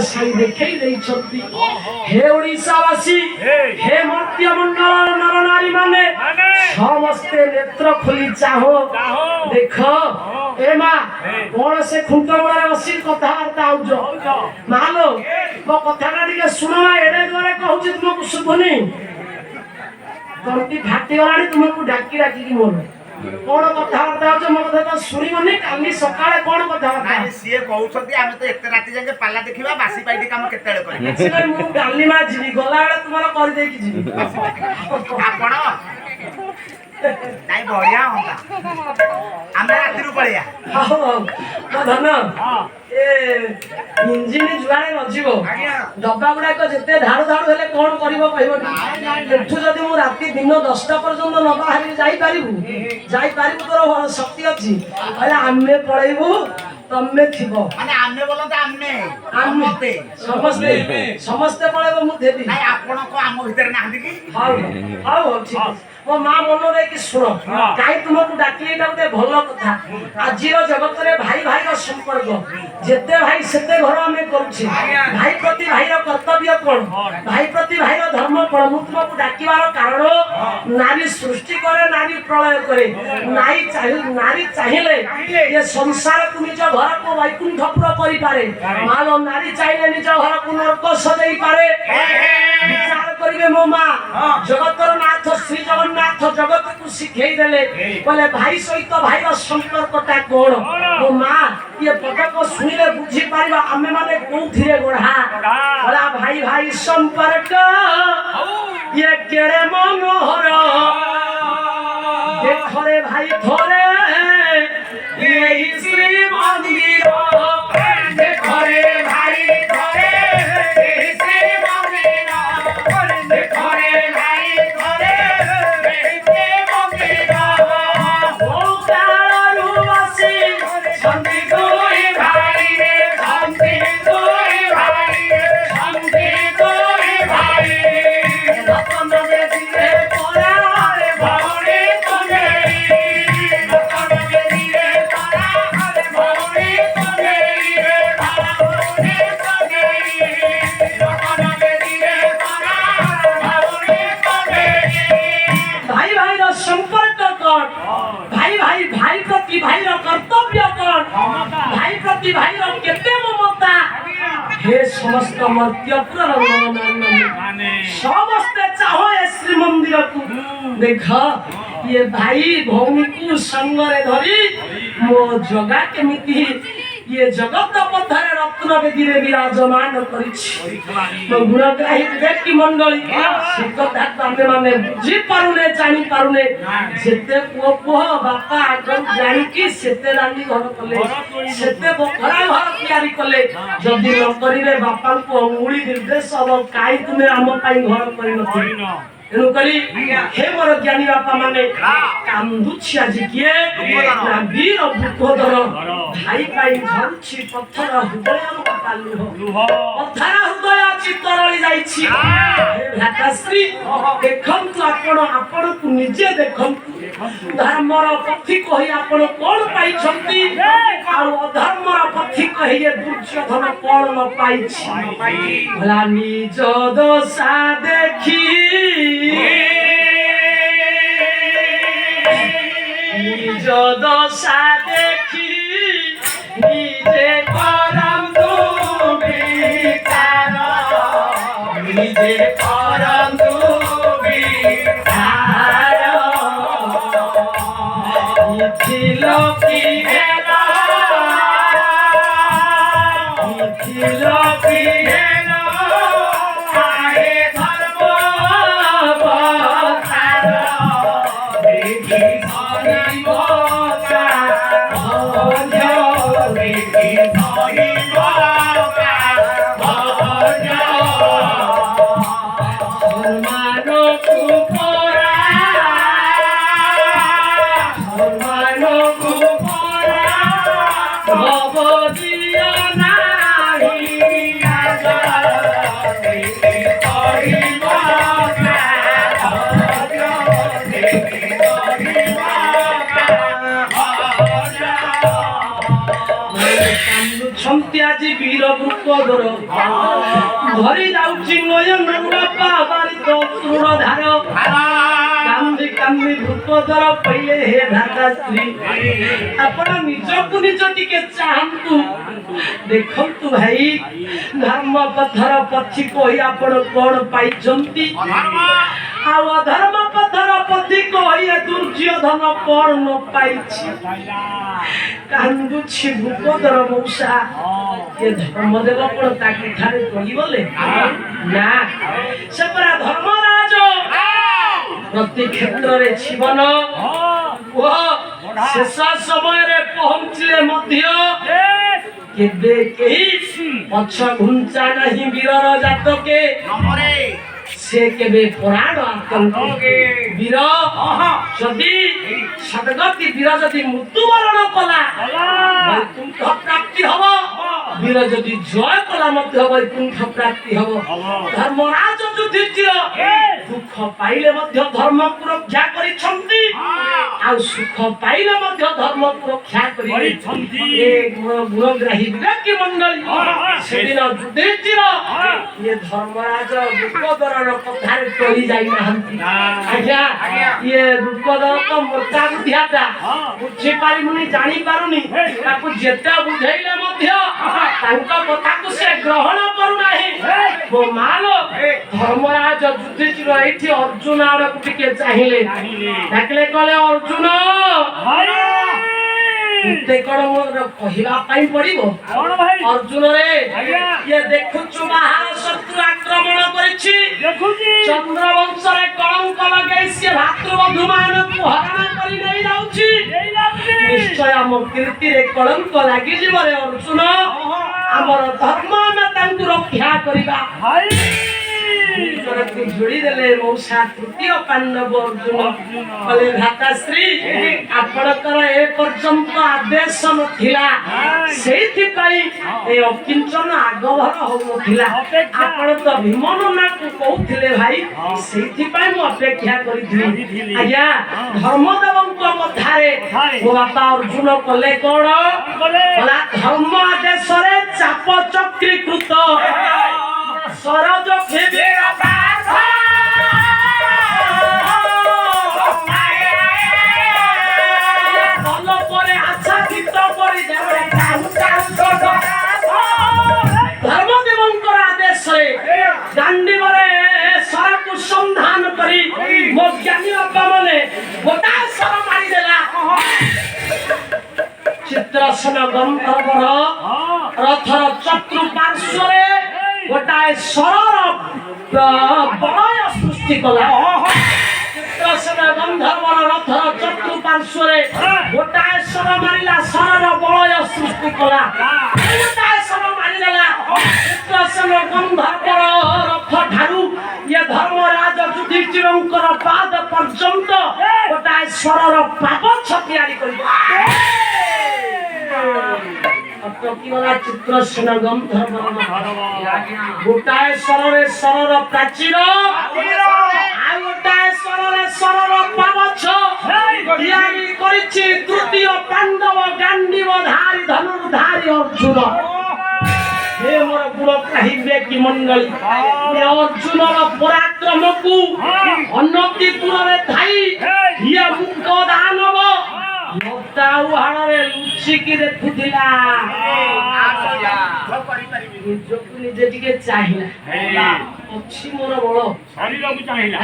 साई देखई देइछंती हे ओडिशावासी हे मर्त्य मंडल नर नारी माने समस्ते नेत्र खोली चाहो देख ए मा कोन से खुंट मारे बसी कथा वार्ता आउजो मालो मो कथाटा टिके सुनो एडे जोरे कहूची तुमको सुबनी तंती फाटी गलानी तुमको डाकी डाकी की मोर कोन कथा वार्ता आउजो मो कथा तो सुनिबनी काली सकाळे कोन कथा वार्ता नाही सीए कहउछथि आमे तो एते राती जाके पाला देखिबा बासी पाइटी काम केतेले करी सिले मु गाली मा जीवी गला बेले तुम्हारा कर दे की जीवी आपण नाही बढ़िया होता आमे राती रु पळिया हां धन ए इंजिन जुआळे नजिबो डब्बा गुडा को जते धाड़ धाड़ हेले कोन करबो कहबो एठु जदी मु राती दिन 10टा पर्यंत न बाहरी जाई पारिबु तोर शक्ति अछि अरे आमे पळैबु तम्मे थिबो माने आमे बोलते आमे समस्ते पळैबो मु देबी नाही आपण को आम भीतर नाहंदी की हां ठीक मो मां मनो रे कि सुनो काई तुमको डाकी एटा गोटे भलो कथा आजिरो जगत रे भाई भाई रो संपर्क जेते भाई सेते घर हमें करूछि भाई प्रति भाई रो कर्तव्य कोन भाई प्रति भाई रो धर्म कोन मु तुमको डाकीवार कारण नारी सृष्टि करे नारी प्रलय करे नारी चाहिले ये संसार को निज घर को वैकुंठपुर करि पारे मालो नारी चाहिले निज घर को नरक सजाई पारे विचार करिवे मो मां जगतर नाथ श्री जगन्नाथ जगत को सिखै देले बोले भाई सहित भाई रो संपर्कटा कोन मो मां ये पद को सुनिले बुझी पारिबा आमे माने कोउथिरे गोढा बड़ा भाई भाई संपर्क ये केड़े मनोहर देखरे भाई थोरे ये श्री मंदिर देखरे भाई थोरे ये श्री मंदिर देखरे भाई थोरे ये श्री मंदिर ओ कालू वासी शांति कोई भाई रे शांति कोई भाई शांति कोई भाई रतन दे दिए तोरा रे भौरी तोरे रतन दे दिए तोरा रे भौरी तोरे रे भौरी तोरे रतन दे दिए तोरा भौरी तोरे भाई भाई रो संपर्क कोन भाई भाई भाई प्रति भाई रो कर्तव्य कोन भाई प्रति भाई रो केते ममता हे समस्त मर्त्यपुर माने समस्त चाहो ए श्री मंदिर को देखा ये भाई भौमी को संग रे धरी मो जगा केमिति ये जगत पथरे रत्न बेदी रे विराजमान करिछि तो गुणग्राही व्यक्ति मंडली से कथा तमे माने बुझी पारुने जानि पारुने जेते पुओ बापा आगन जानि कि सेते रानी घर कले सेते बखरा घर तयारी कले जदी न करिवे बापा को अंगुली निर्देश अब काई तुमे हम पाई घर करि नथि एनु करी हे मोर ज्ञानी बापा माने कांदुछि आज किए ना वीर बुद्धधर भाई भाई झरछि पत्थर हृदय कालु हो पत्थर हृदय चित्तरली जाइछि हे भ्राताश्री देखंतु आपण को निजे देखंतु धर्मर पथि कहि आपण कोन पाई छंती आ अधर्मर पथि कहि ये दुर्योधन कोन न पाइछि भला निज दोषा देखी निज दशा देखी निजे करम विचार निजे करम विचार इथिलो की हेला इथिलो की हेला काहे धर्म Baba diya nahi দ্রুপদর ধরি যাଉଛି নয়ন বাপা বারিত অশ্রুর ধার কান্দি কান্দি দ্রুপদর କହିଲେ ହେ ଭ୍ରାତାଶ୍ରୀ ଆପଣ ନିଜକୁ ନିଜ ଟିକେ ଚାହାନ୍ତୁ ଦେଖନ୍ତୁ ଭାଇ ଧର୍ମ ପଥର ପଥି କହି ଆପଣ କଣ ପାଇଛନ୍ତି ଆଉ ଅଧର୍ମ ପଥର ପଥି କହି ଦୁର୍ଯ୍ୟୋଧନ କଣ ନ ପାଇଛି କାନ୍ଦୁଛି ଭୂପଦର ମଉସା ଏ ଧର୍ମଦେବ କଣ ତାକୁ ଠାରେ କହିଗଲେ ନା ସେ ପରା ଧର୍ମରାଜ ପ୍ରତି କ୍ଷେତ୍ରରେ ଜୀବନ ଓ ଶେଷ ସମୟରେ ପହଞ୍ଚିଲେ ମଧ୍ୟ କେବେ କେହି ପଛ ଘୁଞ୍ଚା ନାହିଁ ବୀରର ଜାତକେ ସେ କେବେ ପରାଣ ଆତଙ୍କ ବୀର ଯଦି ସଦଗତି ବୀର ଯଦି ମୃତ୍ୟୁବରଣ କଲା ବୈକୁଣ୍ଠ ପ୍ରାପ୍ତି ହବ ବୀର ଯଦି ଜୟ କଲା ମଧ୍ୟ ବୈକୁଣ୍ଠ ପ୍ରାପ୍ତି ହବ ଧର୍ମରାଜ ଯୁଧିଷ୍ଠିର ଦୁଃଖ ପାଇଲେ ମଧ୍ୟ ଧର୍ମକୁ ରକ୍ଷା କରିଛନ୍ତି ଆଉ ସୁଖ ପାଇଲେ ମଧ୍ୟ ଧର୍ମକୁ ରକ୍ଷା କରିଛନ୍ତି ଏ ଗୁଣଗ୍ରାହୀ ବିରାଟୀ ମଣ୍ଡଳୀ ସେଦିନ ଯୁଧିଷ୍ଠିର ଇଏ ଧର୍ମରାଜ ଦ୍ରୁପଦର କଥାରେ ଟଳି ଯାଇନାହାନ୍ତି ଆଜ୍ଞା ଇଏ ଦ୍ରୁପଦର ତ ମୋଟା ବୁଦ୍ଧିଆଟା ବୁଝିପାରିବୁନି ଜାଣିପାରୁନି ତାକୁ ଯେତେ ବୁଝେଇଲେ ମଧ୍ୟ ତାଙ୍କ କଥାକୁ ସେ ଗ୍ରହଣ କରୁନାହିଁ ମୋ ମାଲୋ ଧର୍ମରାଜ ଯୁଧିଷ୍ଠିର ଏଇଠି ଅର୍ଜୁନ ଆଡକୁ ଟିକେ ଚାହିଁଲେ ଡାକିଲେ କହିଲେ ଅର୍ଜୁନ ତତେ କଣ ମୋର କହିବା ପାଇଁ ପଡିବ ଅର୍ଜୁନ ରେ ଇଏ ଦେଖୁଛୁ ବାହାର ଶତ୍ରୁ ଆକ୍ରମଣ କରିଛି ଚନ୍ଦ୍ରବଂଶରେ କଳଙ୍କ ଲଗେଇ ସିଏ ଭାତୃବନ୍ଧୁ ମାନଙ୍କୁ ହରଣ କରି ନେଇ ଯାଉଛି ନିଶ୍ଚୟ ଆମ କୀର୍ତ୍ତିରେ କଳଙ୍କ ଲାଗିଯିବ ରେ ଅର୍ଜୁନ ଆମର ଧର୍ମ ଆମେ ତାଙ୍କୁ ରକ୍ଷା କରିବା ଯୋଡ଼ି ଦେଲେ ମଉସା ତୃତୀୟ ପାଣ୍ଡବ ଅର୍ଜୁନ କହିଲେ ଭ୍ରାତାଶ୍ରୀ ଆପଣଙ୍କର ଏ ପର୍ଯ୍ୟନ୍ତ ଆଦେଶ ନଥିଲା ସେଇଥିପାଇଁ ଏ ଅକିଞ୍ଚନ ଆଗଭର ହଉନଥିଲା ଆପଣ ତ ଭୀମ ନନାକୁ କହୁଥିଲେ ଭାଇ ସେଇଥିପାଇଁ ମୁଁ ଅପେକ୍ଷା କରିଥିଲି ଆଜ୍ଞା ଧର୍ମଦେବଙ୍କ କଥାରେ ମୋ ବାପା ଅର୍ଜୁନ କଲେ କଣ କଲା ଧର୍ମ ଆଦେଶରେ ଚାପ ଚକ୍ରୀକୃତ ସରୋଜ ଭଲ ପରେ ଆଚ୍ଛାଦିତ କରି ଧର୍ମଦେବଙ୍କର ଆଦେଶରେ ଗାଣ୍ଡିବରେ ସରକୁ ସନ୍ଧାନ କରି ମୋ ଜ୍ଞାନୀ ବାପା ମାନେ ଗୋଟା ସର ମାରିଦେଲା ଚିତ୍ରସେନ ଗନ୍ଧର୍ବର ରଥର ଚତୁଃପାର୍ଶ୍ୱରେ ଗୋଟାଏ ସରର ବଳୟ ସୃଷ୍ଟି କଲା ଚିତ୍ରସେନ ଗନ୍ଧର୍ବର ରଥର ଚତୁଃପାର୍ଶ୍ୱରେ ଗୋଟାଏ ସର ମାରିଲା ସରର ବଳୟ ସୃଷ୍ଟି କଲା ଗୋଟାଏ ସର ମାରିଦେଲା ଚିତ୍ରସେନ ଗନ୍ଧର୍ବର ରଥ ଠାରୁ ଇଏ ଧର୍ମରାଜ ଯୁଧିଷ୍ଠିରଙ୍କର ପାଦ ପର୍ଯ୍ୟନ୍ତ ଗୋଟାଏ ସରର ପାବଚ୍ଛ ତିଆରି କରିବା ଅଟକିଗଲା ଚିତ୍ରସେନ ଗନ୍ଧର୍ବର ଗୋଟାଏ ସରରେ ସରର ପ୍ରାଚୀର ଆଉ ଗୋଟାଏ ସରରେ ସରର ପାବଚ୍ଛ ତିଆରି କରିଛି ତୃତୀୟ ପାଣ୍ଡବ ଗାଣ୍ଡିବଧାରୀ ଧନୁର୍ଧାରୀ ଅର୍ଜୁନ हे मोर गुणग्राही व्यक्ति मंडली अर्जुनर पराक्रमकु अन्नतिपुरे थाई ये मुख दानव लताउहाड़े लुचिकी देखुथिला निजकु निजे टिके चाहिला अच्छी मोर बळ शरीरकु चाहिला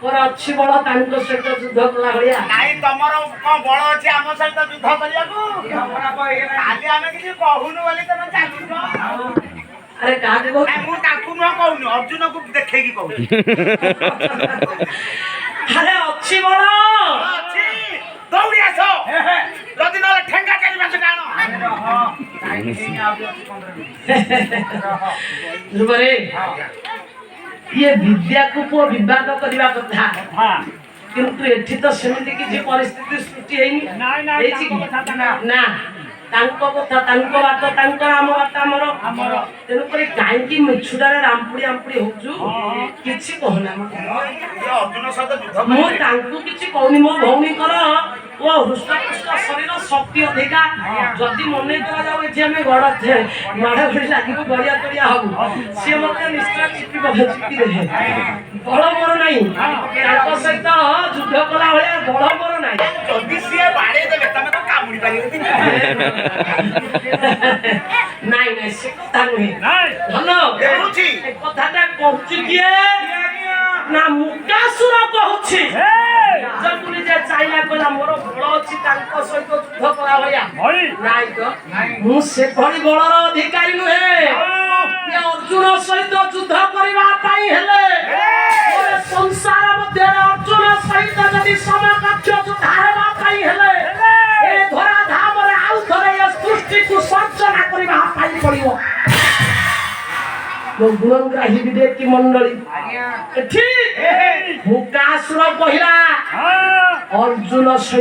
मोर अच्छी बळ तांको सहित युद्ध कला भलिया नाही तमरो कोन बळ अछि हम सहित युद्ध करियाकु आगे आमे किछि कहूनु बोली तमे चालुनो अरे काहे को मु ताकु न कहूनु अर्जुन को देखै की कहू अरे अच्छी बळ अछि दौड़ी आसो जदि न ठेंगा करी मास कानो जुबरे ये विद्या को पो विवाद करबा कथा किंतु एठी तो सेमिति किछि परिस्थिति सृष्टि हेनी ना तांको कथा तांको बात तांको आम बात हमर तेनु करी काहे कि मिछुडारे रामपुडी आमपुडी होजु किछि कहना ये अर्जुन सहित युद्ध मो तांको किछि कहनी मो भौणी कर ଓ ହୃଷ୍ଟପୃଷ୍ଟ ଶରୀର ଶକ୍ତି ଅଧିକା ଯଦି ମନେ କରାଯାଉ ଏଠି ଆମେ ଗଡ଼ ମାଡ଼ ଘଡ଼ି ଲାଗିବୁ ଗଡ଼ିଆ ତଳିଆ ହବୁ ସିଏ ମୋତେ ନିଶ୍ଚୟ ଚିପି ଦେବେ ବଳ ମୋର ନାହିଁ ତାଙ୍କ ସହିତ ଯୁଦ୍ଧ କଲା ଭଳିଆ ବଳ ମୋର ନାହିଁ ଯଦି ସିଏ ବାଡ଼େଇ ଦେବେ ତମେ ତ କାମୁଡ଼ି ପାରିବନି ନାଇଁ ନାଇଁ ସେ କଥା ନୁହେଁ ଭଲ ଦେଖୁଛି ଏ କଥାଟା କହୁଛି କିଏ ନା ମୁକାସୁର କହୁଛି ରାଜକୁନି ଯେ ଚାଇଲା କହିଲା ମୋର ବଳ ଅଛି ତାଙ୍କ ସହିତ ଯୁଦ୍ଧ କଲା ଭଳିଆ ନାଇଁ ତ ମୁଁ ସେଭଳି ବଳର ଅଧିକାରୀ ନୁହେଁ ଅର୍ଜୁନ ସହିତ ଯୁଦ୍ଧ କରିବା ପାଇଁ ହେଲେ ସଂସାର ମଧ୍ୟରେ ଅର୍ଜୁନ ସହିତ ଯଦି ସମକକ୍ଷ ଯୁଦ୍ଧ ହେବା ପାଇଁ ହେଲେ ଏ ଧରା ଧାମରେ ଆଉ ଥରେ ଏ ସୃଷ୍ଟିକୁ ସର୍ଜନା କରିବା ପାଇଁ ପଡ଼ିବ ଗୁଣଗ୍ରାହୀ ବିବେକୀ ମଣ୍ଡଳୀ ଏଠି ମୁକାସୁର କହିଲା ଅର୍ଜୁନ